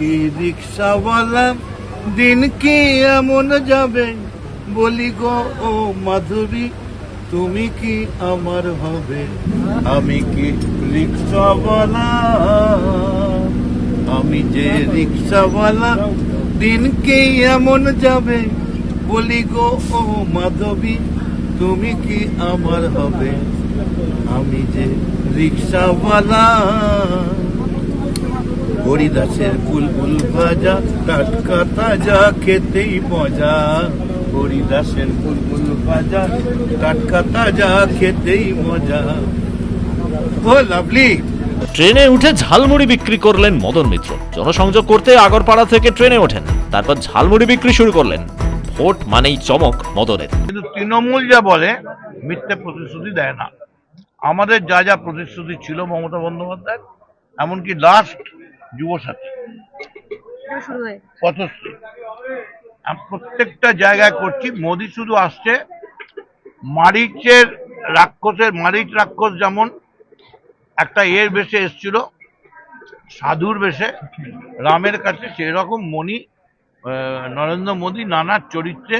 কি রিক্সাওয়ালা দিন কি এমন যাবে বলি গো ও মাধুরী তুমি কি আমার হবে আমি কি রিক্সাওয়ালা আমি যে রিক্সাওয়ালা দিন কি এমন যাবে বলি গো ও মাধবী তুমি কি আমার হবে আমি যে রিক্সাওয়ালা হরিদাসের বুলবুল ভাজা টাটকা তাজা খেতেই মজা হরিদাসের বুলবুল ভাজা টাটকা তাজা খেতেই মজা ও লাভলি। ট্রেনে উঠে ঝালমুড়ি বিক্রি করলেন মদন মিত্র। জনসংযোগ করতে আগরপাড়া থেকে ট্রেনে ওঠেন, তারপর ঝালমুড়ি বিক্রি শুরু করলেন। ভোট মানেই চমক মদনের। কিন্তু তৃণমূল যা বলে মিথ্যে প্রতিশ্রুতি দেয় না। আমাদের যা যা প্রতিশ্রুতি ছিল মমতা বন্দ্যোপাধ্যায়, এমনকি লাস্ট যুবসাথী পথশ্রী, প্রত্যেকটা জায়গায় করছি। মোদি শুধু আসছে মারিচের রাক্ষস যেমন একটা বেশে এসছিল, সাধুর বেশে রামের কাছে, সেরকম নরেন্দ্র মোদী নানা চরিত্রে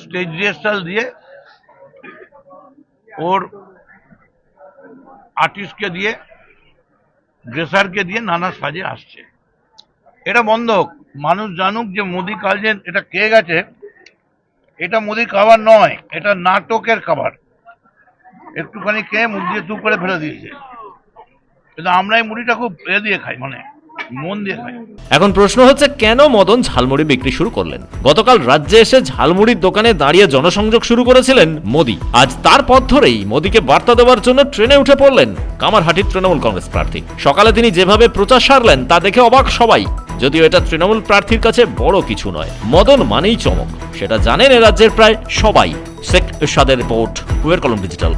স্টেজ রিহার্সাল দিয়ে ওর আর্টিস্টকে দিয়ে ড্রেসারকে দিয়ে নানা সাজে আসছে। এটা বন্ধ হোক, মানুষ জানুক যে মোদি কালজেন এটা কে গেছে। এটা মোদির খাবার নয়, এটা নাটকের খাবার। একটুখানি খেয়ে মুখ দিয়ে তুপ করে ফেলে দিয়েছে। কিন্তু আমরা এই মুড়িটা খুব দিয়ে খাই, মানে মন দিয়ে খাই। এখন প্রশ্ন হচ্ছে, কেন মদন ঝালমুড়ি বিক্রি শুরু করলেন? গতকাল রাজ্যে এসে ঝালমুড়ির দোকানে দাঁড়িয়ে জনসংযোগ শুরু করেছিলেন মোদি। আজ তার পথ ধরেই মোদিকে বার্তা দেওয়ার জন্য ট্রেনে উঠে পড়লেন কামারহাটির তৃণমূল কংগ্রেস প্রার্থী। সকালে তিনি যেভাবে প্রচার সারলেন তা দেখে অবাক সবাই, যদিও এটা তৃণমূল প্রার্থীর কাছে বড় কিছু নয়। মদন মানেই চমক, সেটা জানেন এ রাজ্যের প্রায় সবাই। শেখ এরশাদের রিপোর্ট, কুয়ের কলম ডিজিটাল।